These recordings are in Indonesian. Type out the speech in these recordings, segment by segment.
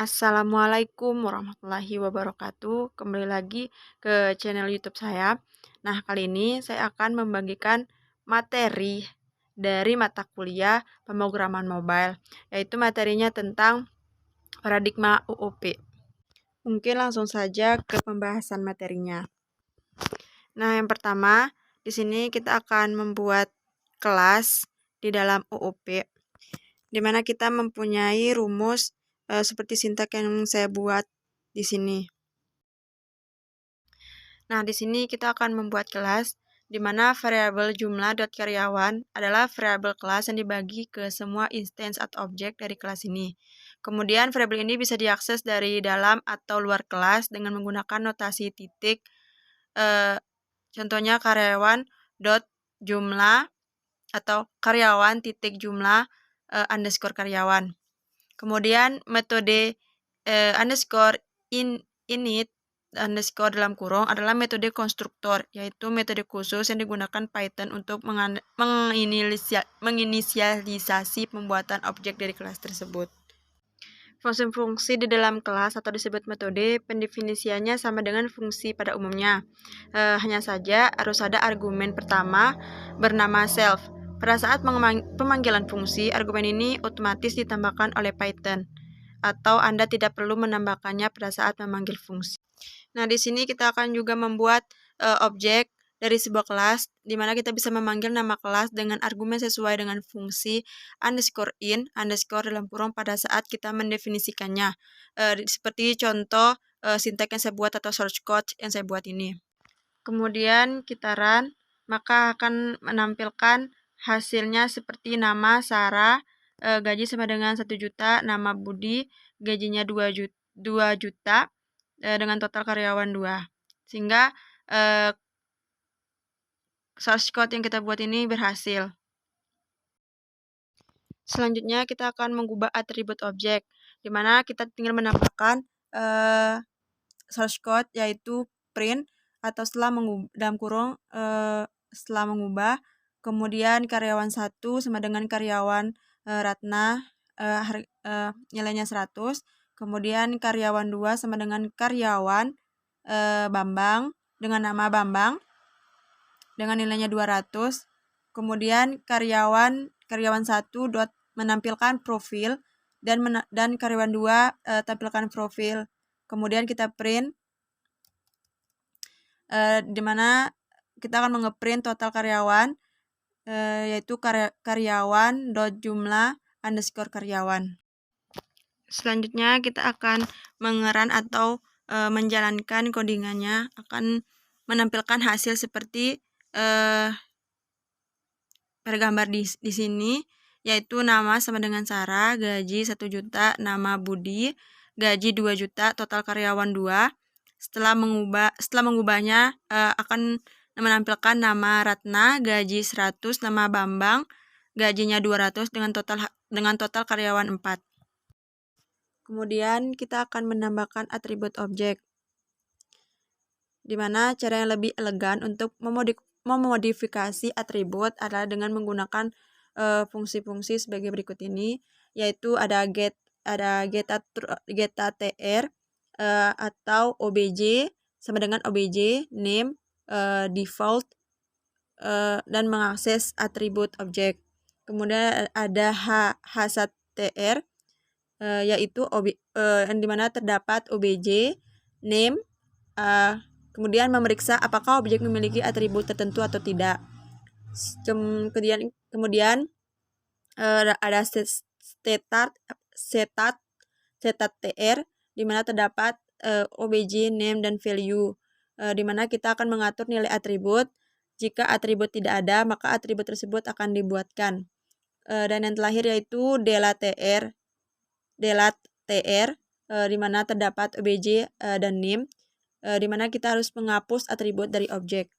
Assalamualaikum warahmatullahi wabarakatuh. Kembali lagi ke channel YouTube saya. Nah, kali ini saya akan membagikan materi dari mata kuliah pemrograman mobile, yaitu materinya tentang paradigma UOP. Mungkin langsung saja ke pembahasan materinya. Nah, yang pertama, di sini kita akan membuat kelas di dalam UOP, di mana kita mempunyai rumus seperti sintak yang saya buat di sini. Nah, di sini kita akan membuat kelas di mana variabel jumlah .karyawan adalah variabel kelas yang dibagi ke semua instance atau objek dari kelas ini. Kemudian variabel ini bisa diakses dari dalam atau luar kelas dengan menggunakan notasi titik. Contohnya karyawan dot jumlah atau karyawan titik jumlah underscore karyawan. Kemudian metode underscore init underscore dalam kurung adalah metode konstruktor, yaitu metode khusus yang digunakan Python untuk menginisialisasi pembuatan objek dari kelas tersebut. Fungsi-fungsi di dalam kelas atau disebut metode, pendefinisiannya sama dengan fungsi pada umumnya. Hanya saja harus ada argumen pertama bernama self. Pada saat pemanggilan fungsi, argumen ini otomatis ditambahkan oleh Python, atau Anda tidak perlu menambahkannya pada saat memanggil fungsi. Nah, di sini kita akan juga membuat objek dari sebuah kelas, di mana kita bisa memanggil nama kelas dengan argumen sesuai dengan fungsi underscore in, underscore dalam kurung pada saat kita mendefinisikannya. Seperti contoh sintak yang saya buat atau source code yang saya buat ini. Kemudian kita run, maka akan menampilkan hasilnya seperti nama Sarah, gaji sama dengan 1 juta, nama Budi, gajinya 2 juta, dengan total karyawan 2. Sehingga source code yang kita buat ini berhasil. Selanjutnya kita akan mengubah atribut objek, di mana kita tinggal menambahkan source code yaitu print atau dalam kurung setelah mengubah, kemudian karyawan 1 sama dengan karyawan Ratna, nilainya 100, kemudian karyawan 2 sama dengan karyawan Bambang dengan nama Bambang dengan nilainya 200, kemudian karyawan 1 menampilkan profil dan karyawan 2 tampilkan profil. Kemudian kita print di mana kita akan mengeprint total karyawan yaitu karyawan dot jumlah underscore karyawan. Selanjutnya kita akan mengeran atau menjalankan codingannya, akan menampilkan hasil seperti pada gambar di sini, yaitu nama sama dengan Sarah, gaji 1 juta, nama Budi, gaji 2 juta, total karyawan 2. Setelah mengubahnya akan menampilkan nama Ratna, gaji 100, nama Bambang, gajinya 200 dengan total karyawan 4. Kemudian kita akan menambahkan atribut objek, di mana cara yang lebih elegan untuk memodifikasi atribut adalah dengan menggunakan fungsi-fungsi sebagai berikut ini, yaitu ada getatr atau obj sama dengan obj name default dan mengakses atribut objek. Kemudian ada h1tr yaitu yang dimana terdapat obj name, kemudian memeriksa apakah objek memiliki atribut tertentu atau tidak. Kemudian ada setat.tr di mana terdapat obj name dan value, di mana kita akan mengatur nilai atribut. Jika atribut tidak ada, maka atribut tersebut akan dibuatkan. Dan yang terakhir yaitu delat.tr di mana terdapat obj dan name, di mana kita harus menghapus atribut dari objek.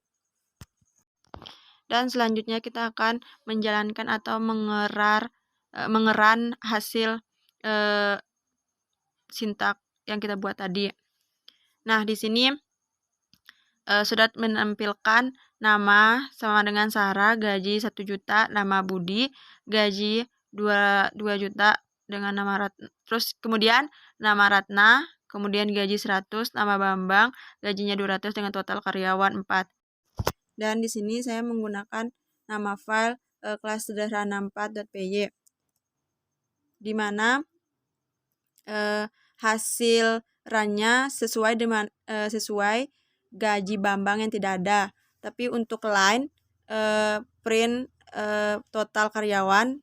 Dan selanjutnya kita akan menjalankan atau mengeran hasil sintak yang kita buat tadi. Nah, di sini sudah menampilkan nama sama dengan Sarah, gaji 1 juta, nama Budi, gaji 2 juta, dengan nama Ratna. Terus kemudian nama Ratna, kemudian gaji 100, nama Bambang, gajinya 200 dengan total karyawan 4. Dan di sini saya menggunakan nama file kelas sederhana 4.py, di mana hasil runnya sesuai dengan sesuai gaji Bambang yang tidak ada. Tapi untuk line print total karyawan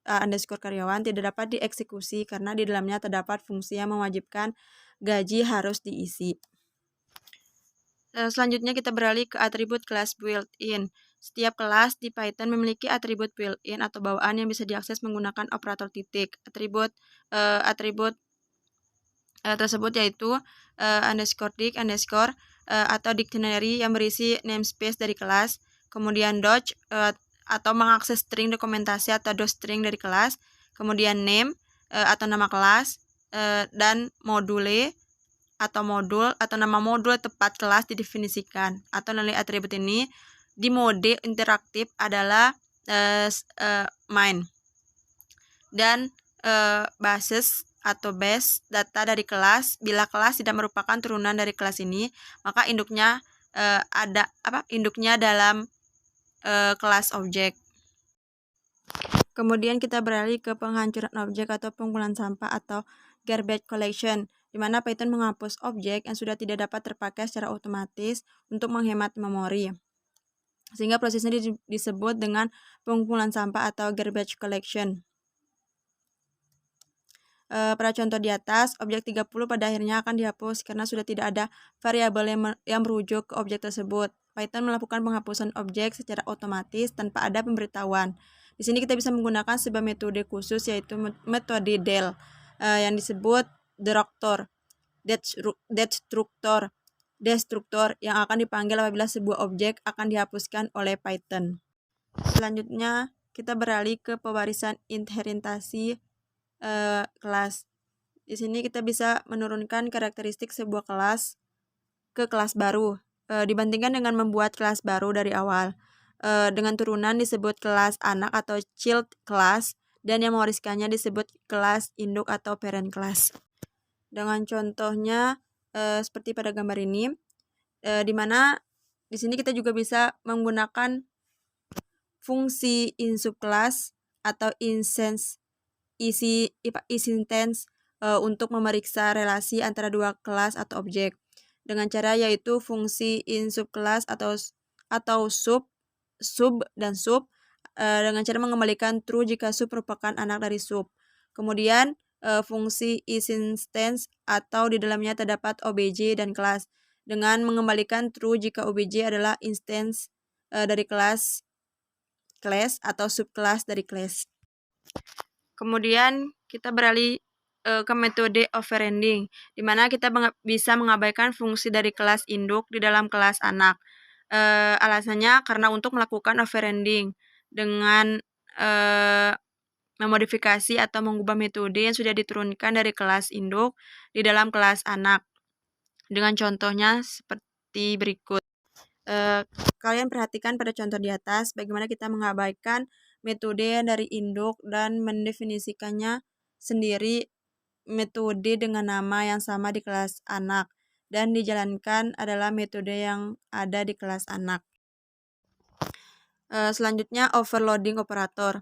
underscore karyawan tidak dapat dieksekusi karena di dalamnya terdapat fungsi yang mewajibkan gaji harus diisi. Selanjutnya kita beralih ke atribut kelas built-in. Setiap kelas di Python memiliki atribut built-in atau bawaan yang bisa diakses menggunakan operator titik. Atribut tersebut yaitu underscore dict underscore atau dictionary yang berisi namespace dari kelas, kemudian dodge atau mengakses string dokumentasi atau docstring dari kelas, kemudian name atau nama kelas, dan module atau modul atau nama modul tepat kelas didefinisikan. Atau nilai atribut ini di mode interaktif adalah main. Dan basis atau base data dari kelas, bila kelas tidak merupakan turunan dari kelas ini, maka induknya induknya dalam kelas objek. Kemudian kita beralih ke penghancuran objek atau pengumpulan sampah atau garbage collection, di mana Python menghapus objek yang sudah tidak dapat terpakai secara otomatis untuk menghemat memori. Sehingga prosesnya disebut dengan pengumpulan sampah atau garbage collection. Pada contoh di atas, objek 30 pada akhirnya akan dihapus karena sudah tidak ada variabel yang merujuk ke objek tersebut. Python melakukan penghapusan objek secara otomatis tanpa ada pemberitahuan. Di sini kita bisa menggunakan sebuah metode khusus yaitu metode del yang disebut destructor yang akan dipanggil apabila sebuah objek akan dihapuskan oleh Python. Selanjutnya kita beralih ke pewarisan inheritasi kelas. Di sini kita bisa menurunkan karakteristik sebuah kelas ke kelas baru dibandingkan dengan membuat kelas baru dari awal. Dengan turunan disebut kelas anak atau child class, dan yang mewariskannya disebut kelas induk atau parent class. Dengan contohnya seperti pada gambar ini, di mana di sini kita juga bisa menggunakan fungsi insubclass atau instance untuk memeriksa relasi antara dua kelas atau objek dengan cara yaitu fungsi insubclass atau sub dengan cara mengembalikan true jika sub merupakan anak dari sub. Kemudian fungsi isInstance atau di dalamnya terdapat obj dan kelas dengan mengembalikan true jika obj adalah instance dari class atau subclass dari class. Kemudian kita beralih ke metode overriding, di mana kita bisa mengabaikan fungsi dari kelas induk di dalam kelas anak. Alasannya karena untuk melakukan overriding dengan memodifikasi atau mengubah metode yang sudah diturunkan dari kelas induk di dalam kelas anak. Dengan contohnya seperti berikut. Kalian perhatikan pada contoh di atas bagaimana kita mengabaikan metode dari induk dan mendefinisikannya sendiri metode dengan nama yang sama di kelas anak, dan dijalankan adalah metode yang ada di kelas anak. Selanjutnya overloading operator.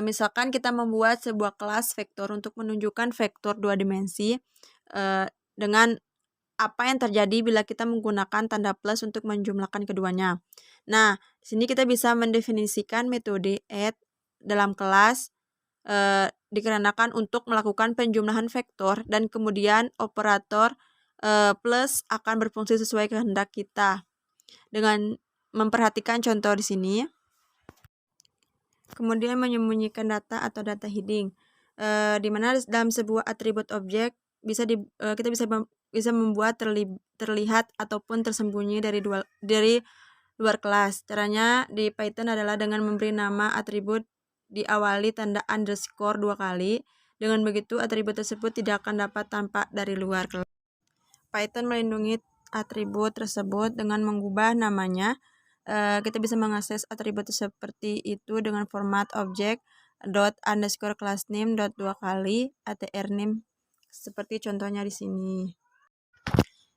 Misalkan kita membuat sebuah kelas vektor untuk menunjukkan vektor 2 dimensi dengan apa yang terjadi bila kita menggunakan tanda plus untuk menjumlahkan keduanya. Nah, di sini kita bisa mendefinisikan metode add dalam kelas dikarenakan untuk melakukan penjumlahan vektor, dan kemudian operator plus akan berfungsi sesuai kehendak kita. Dengan memperhatikan contoh di sini. Kemudian menyembunyikan data atau data hiding, di mana dalam sebuah atribut objek kita bisa membuat terlihat ataupun tersembunyi dari luar kelas. Caranya di Python adalah dengan memberi nama atribut diawali tanda underscore 2 kali. Dengan begitu atribut tersebut tidak akan dapat tampak dari luar kelas. Python melindungi atribut tersebut dengan mengubah namanya. Kita bisa mengakses atribut seperti itu dengan format objek dot underscore class name dot 2 kali atr name seperti contohnya di sini.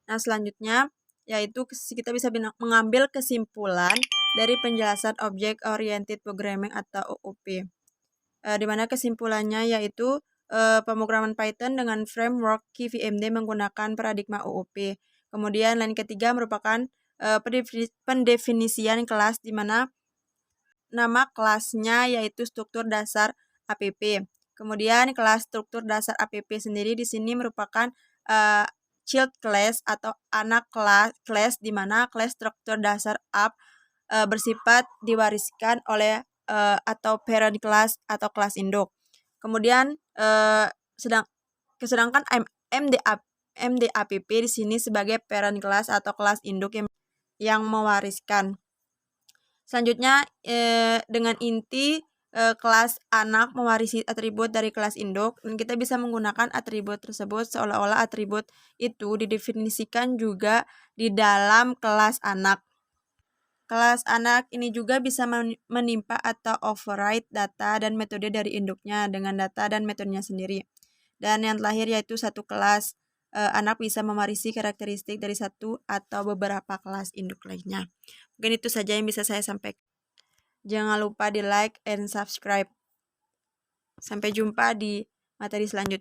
Nah, selanjutnya yaitu kita bisa mengambil kesimpulan dari penjelasan Object Oriented Programming atau OOP. Di mana kesimpulannya yaitu pemrograman Python dengan framework KVMD menggunakan paradigma OOP. Kemudian lain ketiga merupakan pendefinisian kelas di mana nama kelasnya yaitu struktur dasar APP. Kemudian kelas struktur dasar APP sendiri di sini merupakan child class atau anak kelas di mana kelas struktur dasar app bersifat diwariskan oleh atau parent class atau kelas induk. Kemudian sedangkan MDAPP di sini sebagai parent class atau kelas induk yang mewariskan. Selanjutnya dengan inti kelas anak mewarisi atribut dari kelas induk, dan kita bisa menggunakan atribut tersebut seolah-olah atribut itu didefinisikan juga di dalam kelas anak. Kelas anak ini juga bisa menimpa atau override data dan metode dari induknya dengan data dan metodenya sendiri. Dan yang terakhir yaitu satu kelas anak bisa mewarisi karakteristik dari satu atau beberapa kelas induk lainnya. Mungkin itu saja yang bisa saya sampaikan. Jangan lupa di like and subscribe. Sampai jumpa di materi selanjutnya.